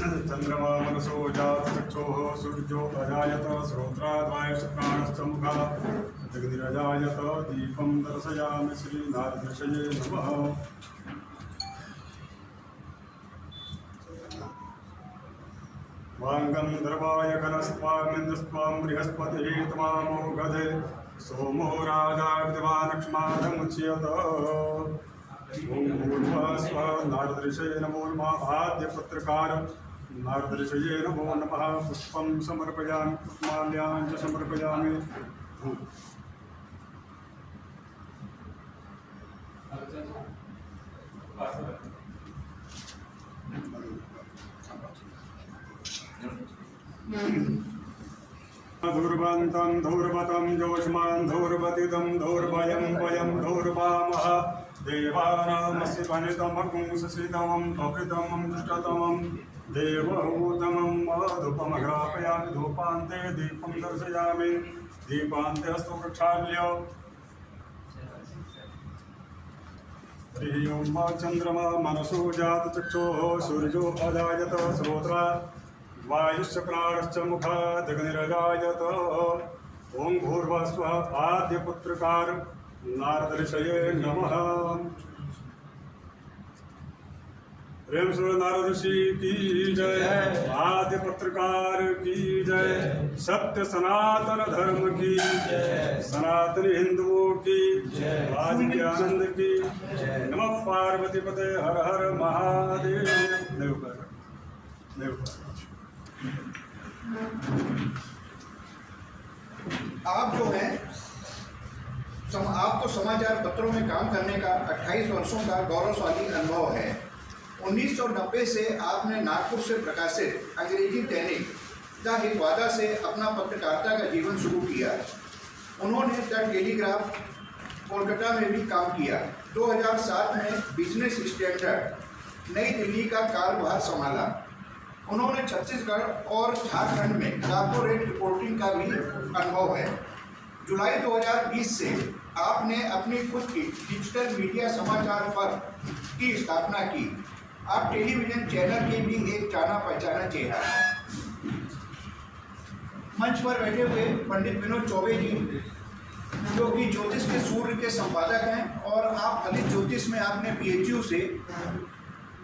चंद्रमा मनसो जात चक्षुः सूर्यो अजायत श्रोत्राद्वायुष प्राणश्च मुखात् जगनिरजायत दीपं दर्शयामि श्रीनारदृषये नमः। वांगं द्रवाय कनस्त्वामिन्द्रस्त्वां बृहस्पतिः त्वामो गधे सोमो राजा विद्वानक्ष्मादमुच्यत। स्व नारदृषये नमो नमः। आद्यपत्रकार नारदृषये नमो नमः। पुष्पं समर्पयामि पुष्पमाल्यां च समर्पयामि। धूर्वन्तं धूर्वतं जोष्मान् धूर्वतितं धूर्वयं वयं धूर्वामः। देवानामस्य वनितमपुंससितमं पवित्रमं दुष्टतमं देवहूतमं धूपमग्रापयामि। धूपान्ते दीपं दर्शयामि। दीपान्ते अस्तु प्रक्षाल्य। हरिः ओं। चन्द्रमा मनसो जातचक्षुः सूर्यो अजायत श्रोत्रात् वायुश्च प्राणश्च मुखात् अग्निरजायत। ओं भूर्भुवस्सुः। आद्यपुत्रकार नारदऋषये नमः। प्रेम से नारद ऋषि की जय। आद्य पत्रकार की जय। सत्य सनातन धर्म की जय। सनातनी हिंदुओं की जय। आज के आनंद की नमः। पार्वती पते हर हर महादेव। आप जो है आपको समाचार पत्रों में काम करने का 28 वर्षों का गौरवशाली अनुभव है। 1990 से आपने नागपुर से प्रकाशित अंग्रेजी दैनिक द हिंदवादा से अपना पत्रकारिता का जीवन शुरू किया। उन्होंने द टेलीग्राफ कोलकाता में भी काम किया। 2007 में बिजनेस स्टैंडर्ड नई दिल्ली का कार्यभार संभाला। उन्होंने छत्तीसगढ़ और झारखंड में कॉर्पोरेट रिपोर्टिंग का भी अनुभव है। जुलाई 2020 से आपने अपनी खुद की डिजिटल मीडिया समाचार पर की स्थापना की। आप टेलीविजन चैनल के भी एक जाना पहचाना चेहरा हैं। मंच पर बैठे हुए पंडित विनोद चौबे जी जो कि ज्योतिष के सूर्य के संपादक हैं और आप फलित ज्योतिष में आपने PHU से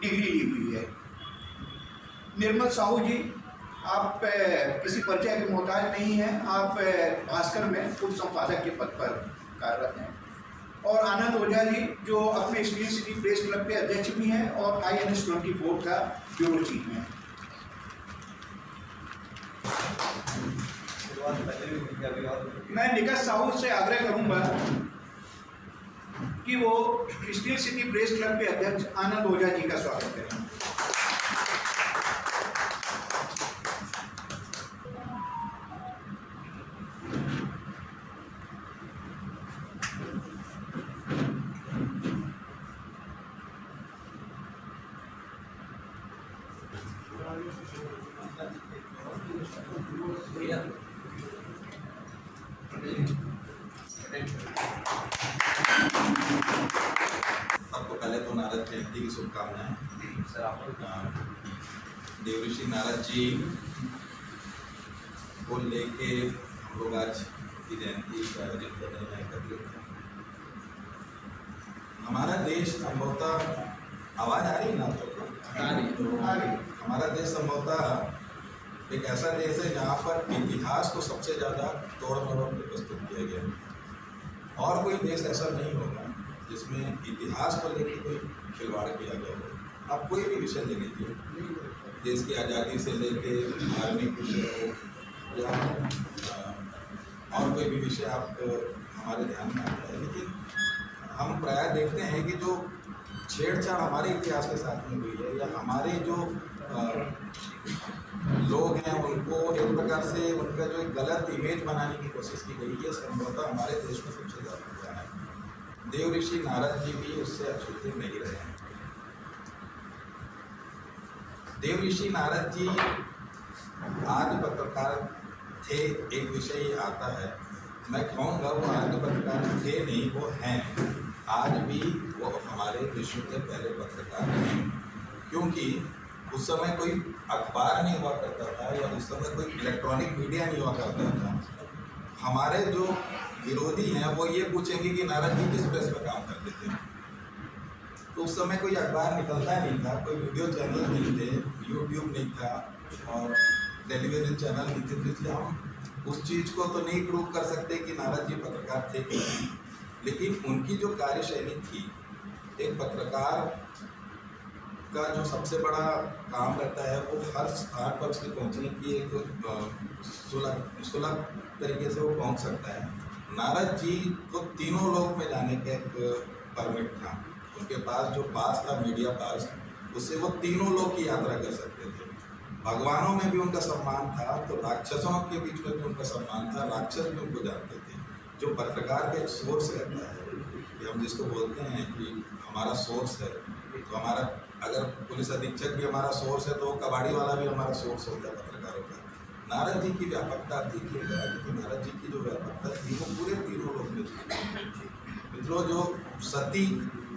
डिग्री ली हुई है। निर्मल साहू जी, आप किसी परिचय के मोहताज नहीं हैं। आप भास्कर में उप संपादक के पद पर कार्यरत हैं। और आनंद ओझा जी जो अपने स्टील सिटी प्रेस क्लब के अध्यक्ष भी हैं और INS-24 का ब्यूरो चीफ हैं। मैं निकट साहू से आग्रह करूंगा कि वो स्टील सिटी प्रेस क्लब के अध्यक्ष आनंद ओझा जी का स्वागत करें। सबको पहले तो नारद जयंती की शुभकामनाएं। देवऋषि नारद जी को लेके हम लोग आज की जयंती का आयोजन कर रहे हैं, एकत्रित हैं। हमारा देश संभवतः, आवाज आ रही ना तो हमारा देश संभवतः एक ऐसा देश है जहाँ पर इतिहास को सबसे ज़्यादा तोड़ मरोड़ के प्रस्तुत किया गया है। और कोई देश ऐसा नहीं होगा जिसमें इतिहास को लेकर कोई खिलवाड़ किया गया हो। आप कोई भी विषय ले लीजिए, देश की आज़ादी से लेके धार्मिक विषय हो या और कोई भी विषय आप हमारे ध्यान में आता है। लेकिन हम प्रायः देखते हैं कि जो छेड़छाड़ हमारे इतिहास के साथ में हुई है या हमारे जो लोग हैं उनको एक प्रकार से उनका जो एक गलत इमेज बनाने की कोशिश की गई है, संभवतः हमारे देश में सबसे ज़्यादा हुआ है। देवऋषि नारद जी भी उससे अछूते नहीं रहे हैं। देवऋषि नारद जी आदि पत्रकार थे, एक विषय आता है। मैं कहूँगा वो आदि पत्रकार थे नहीं, वो हैं। आज भी वो हमारे विश्व के पहले पत्रकार हैं, क्योंकि उस समय कोई अखबार नहीं हुआ करता था या उस समय कोई इलेक्ट्रॉनिक मीडिया नहीं हुआ करता था। हमारे जो विरोधी हैं वो ये पूछेंगे कि नारद जी किस प्रेस में काम करते थे। तो उस समय कोई अखबार निकलता नहीं था, कोई वीडियो चैनल नहीं थे, यूट्यूब नहीं था और टेलीविज़न चैनल नहीं थे, इसलिए हम उस चीज़ को तो नहीं प्रूव कर सकते कि नारद जी पत्रकार थे कि नहीं। लेकिन उनकी जो कार्यशैली थी, एक पत्रकार का जो सबसे बड़ा काम रहता है वो हर स्थान पर उसके पहुँचने की एक सुलभ तरीके से वो पहुँच सकता है। नारद जी को तीनों लोक में जाने का एक परमिट था, उनके पास जो पास था मीडिया पास, उससे वो तीनों लोग की यात्रा कर सकते थे। भगवानों में भी उनका सम्मान था तो राक्षसों के बीच में भी उनका सम्मान था, राक्षस भी उनको जानते थे। जो पत्रकार का एक सोर्स रहता है कि हम जिसको बोलते हैं कि हमारा सोर्स है, तो हमारा अगर पुलिस अधीक्षक भी हमारा सोर्स है तो कबाड़ी वाला भी हमारा सोर्स होता है पत्रकारों का। नारद जी की व्यापकता देखिएगा कि नारद जी की जो व्यापकता थी वो पूरे तीनों लोग में थी। मित्रों, जो सती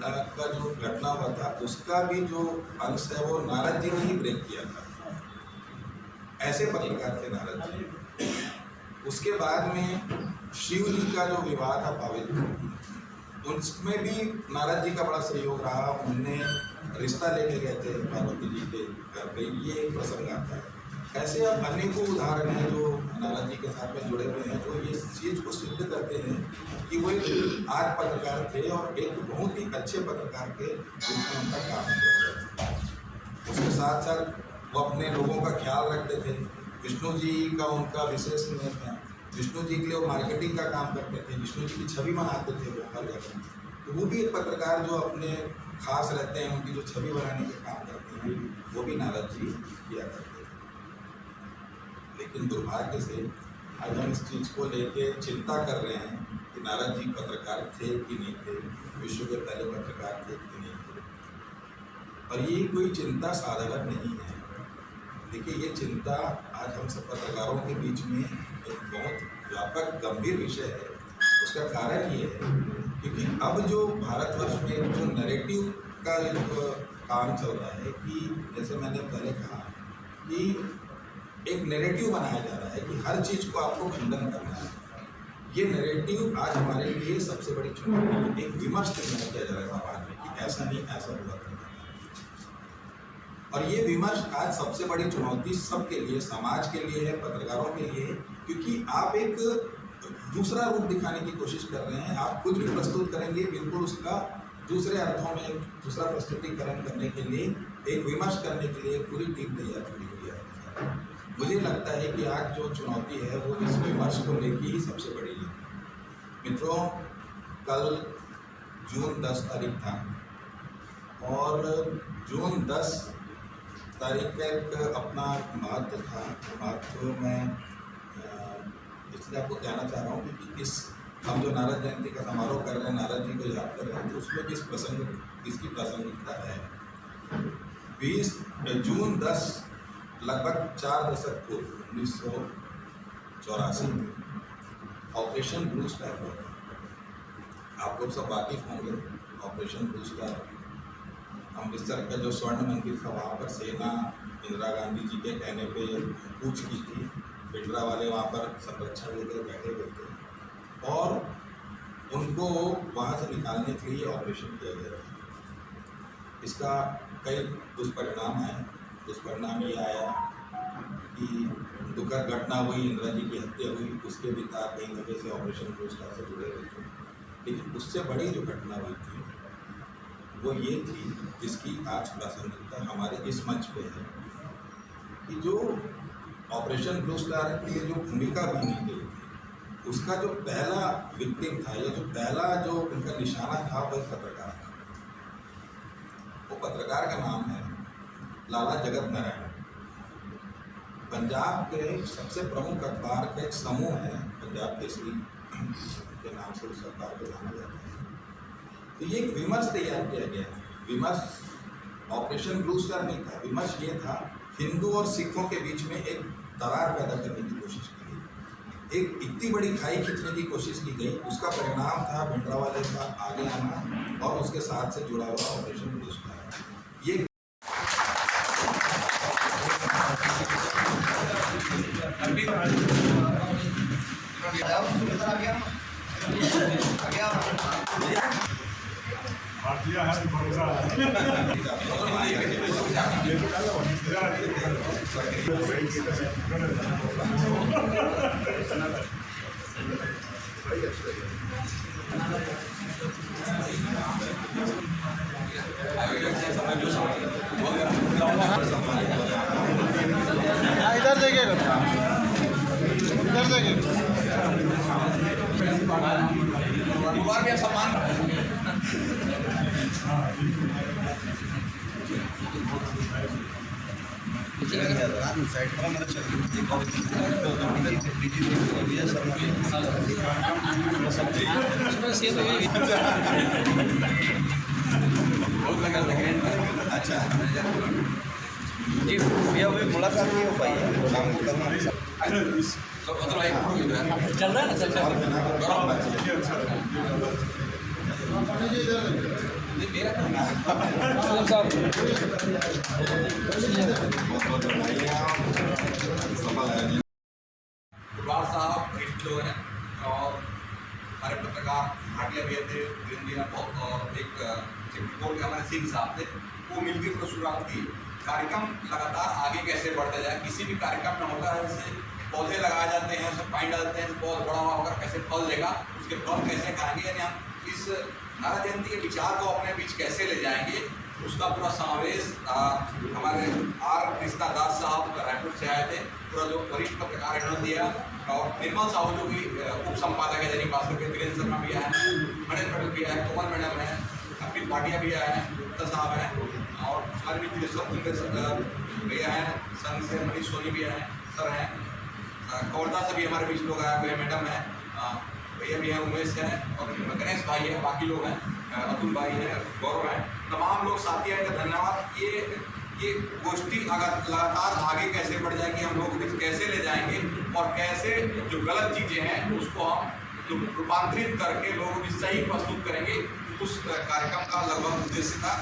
का जो घटना हुआ था उसका भी जो अंश है वो नारद जी ने ही ब्रेक किया था। ऐसे पत्रकार थे नारद जी। उसके बाद में शिव जी का जो विवाह था पावित्र, उसमें भी नारद जी का बड़ा सहयोग रहा। उनने रिश्ता लेके गए थे पार्वती जी के घर पे, ये एक प्रसंग आता है। ऐसे अब अनेकों उदाहरण हैं जो नारद जी के साथ में जुड़े हुए हैं, जो ये चीज़ को सिद्ध करते हैं कि वो एक आर्य पत्रकार थे और एक बहुत ही अच्छे पत्रकार के रूप में उनका काम किया। उसके साथ साथ वो अपने लोगों का ख्याल रखते थे। विष्णु जी का उनका विशेष स्नेह था। विष्णु जी के लिए वो मार्केटिंग का काम करते थे, विष्णु जी की छवि बनाते थे वो हर जगह। तो वो भी एक पत्रकार जो अपने खास रहते हैं, उनकी जो छवि बनाने का काम करते हैं, वो भी नारद जी किया करते थे। लेकिन दुर्भाग्य से आज हम इस चीज़ को लेके चिंता कर रहे हैं कि नारद जी पत्रकार थे कि नहीं थे, विश्व के पहले पत्रकार थे कि नहीं थे। और ये कोई चिंता साधारण नहीं है। देखिए, ये चिंता आज हम सब पत्रकारों के बीच में एक बहुत व्यापक गंभीर विषय है। उसका कारण ये है क्योंकि अब जो भारतवर्ष में जो नैरेटिव का एक काम चल रहा है कि जैसे मैंने पहले कहा कि एक नैरेटिव बनाया जा रहा है कि हर चीज़ को आपको खंडन करना है। ये नैरेटिव आज हमारे लिए सबसे बड़ी चुनौती है। एक विमर्श नहीं किया जा रहा है समाज में कि ऐसा नहीं, ऐसा हुआ था। और ये विमर्श आज सबसे बड़ी चुनौती सबके लिए, समाज के लिए है, पत्रकारों के लिए है, क्योंकि आप एक दूसरा रूप दिखाने की कोशिश कर रहे हैं। आप कुछ भी प्रस्तुत करेंगे, बिल्कुल उसका दूसरे अर्थों में एक दूसरा प्रस्तुतिकरण करने के लिए, एक विमर्श करने के लिए पूरी टीम तैयार खड़ी हुई है। मुझे लगता है कि आज जो चुनौती है वो इस विमर्श को लेकर ही सबसे बड़ी है। मित्रों, कल जून 10 तारीख था और जून 10 तारीख का एक अपना महत्व था। महत्व मैं इसलिए आपको कहना चाह रहा हूँ क्योंकि हम जो नारद जयंती का समारोह कर रहे हैं, नारद जी को याद कर रहे हैं, तो उसमें जिस प्रसंग इसकी प्रासंगिकता है, 20 जून 10 लगभग 4 दशक पूर्व 1984 में ऑपरेशन ब्लू स्टार हुआ। आप लोग सब वाकिफ होंगे ऑपरेशन ब्लू स्टार। अमृतसर का जो स्वर्ण मंदिर था वहाँ पर सेना इंदिरा गांधी जी के कहने पे कूच की थी। भिंडरा वाले वहाँ पर संरक्षण लेकर बैठे हुए थे और उनको वहाँ से निकालने के लिए ऑपरेशन किया गया था। इसका कई दुष्परिणाम आए। दुष्परिणाम ये आया कि दुखद घटना हुई, इंदिरा जी की हत्या हुई, उसके भी तार कहीं जगह से ऑपरेशन ब्लू स्टार से जुड़े हुए थे। लेकिन उससे बड़ी जो घटना हुई थी वो ये थी, जिसकी आज प्रासंगिकता हमारे इस मंच पे है, कि जो ऑपरेशन ब्लू स्टार के लिए जो भूमिका बनी गई थी, उसका जो पहला विक्टिम था या जो पहला जो उनका निशाना था वो पत्रकार था। वो पत्रकार का नाम है लाला जगत नारायण। पंजाब के सबसे प्रमुख अखबार का एक समूह है, पंजाब केसरी के नाम से उस अखबार को जाना जाता है। तो ये एक विमर्श तैयार किया गया है। विमर्श ऑपरेशन ब्लू स्टार नहीं था, विमर्श ये था हिंदू और सिखों के बीच में एक दरार पैदा करने की कोशिश की गई, एक इतनी बड़ी खाई खींचने की कोशिश की गई। उसका परिणाम था भिंडरावाले का आगे आना और उसके साथ से जुड़ा हुआ ऑपरेशन ब्लू स्टार। ये भारतीय है भरोसा इधर देखिएगा, इधर देखिएगा। परिवार में सम्मान अच्छा जी भैया अभी मुलाकात नहीं हो पाई है। चल रहा है ना, चल रहा गुरबाज साहब वरिष्ठ लोग हैं और हमारे पत्रकार भाटिया भी थे, और एक चित्रकोट के हमारे सिंह साहब थे, वो मिलकर तो शुरुआत की। कार्यक्रम लगातार आगे कैसे बढ़ता जाए, किसी भी कार्यक्रम में होता है जैसे पौधे लगाए जाते हैं, उसमें पानी डालते हैं तो पौधा बड़ा होकर कैसे फल देगा, उसके फल कैसे खाएंगे, यानी हम इस नारा जयंती के विचार को अपने बीच कैसे ले जाएंगे, उसका पूरा समावेश हमारे आर कृष्णा दास साहब रायपुर से आए थे, पूरा जो वरिष्ठ पत्रकार इन्होंने दिया, और निर्मल साहू जो भी उप संपादक है दैनिक भास्कर के, वीरेंद्र शर्मा भी आए हैं, मणेन्द्र पटेल भी आए, कोमल मैडम है, कपिल भाटिया भी आए हैं, गुप्ता साहब हैं, और हमारे भी भैया हैं, संघ से मनीष सोनी भी हैं, सर हैं, कवर्धा से भी हमारे बीच लोग आए हुए हैं, मैडम हैं, भैया भी हैं, उमेश हैं, और गणेश भाई हैं, बाकी लोग हैं, अतुल भाई हैं, गौरव हैं, तमाम लोग साथी हैं, धन्यवाद। ये गोष्ठी अगर लगातार आगे कैसे बढ़ जाएगी, हम लोग कैसे ले जाएंगे और कैसे जो गलत चीज़ें हैं उसको हम रूपांतरित करके लोगों की सही प्रस्तुत करेंगे, उस कार्यक्रम का लगभग उद्देश्य था।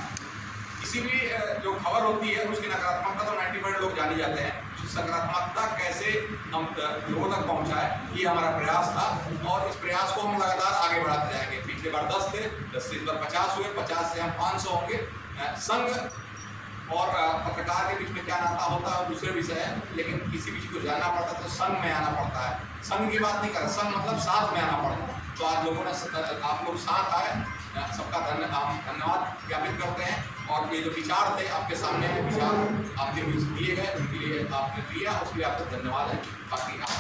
किसी भी जो खबर होती है उसकी नकारात्मकता तो 90% लोग जाने जाते हैं, सकारात्मकता कैसे हम लोगों तक पहुंचाए, ये हमारा प्रयास था, और इस प्रयास को हम लगातार आगे बढ़ाते जाएंगे। पिछले बार 10 थे, 10 से इस बार 50 हुए, 50 से हम 500 होंगे। संघ और पत्रकार के बीच में क्या नाता होता है दूसरे विषय है, लेकिन किसी भी चीज़ को जानना पड़ता है तो संघ में आना पड़ता है। संघ की बात नहीं कर, संघ मतलब साथ में आना पड़ता है। तो आज लोगों ने आप लोग साथ आए, सबका धन्यवाद ज्ञापित करते हैं, और ये जो विचार थे आपके सामने हैं, विचार आपके बीच दिए गए, उनके लिए आपने दिया, उसके लिए आपको धन्यवाद है। बाकी आप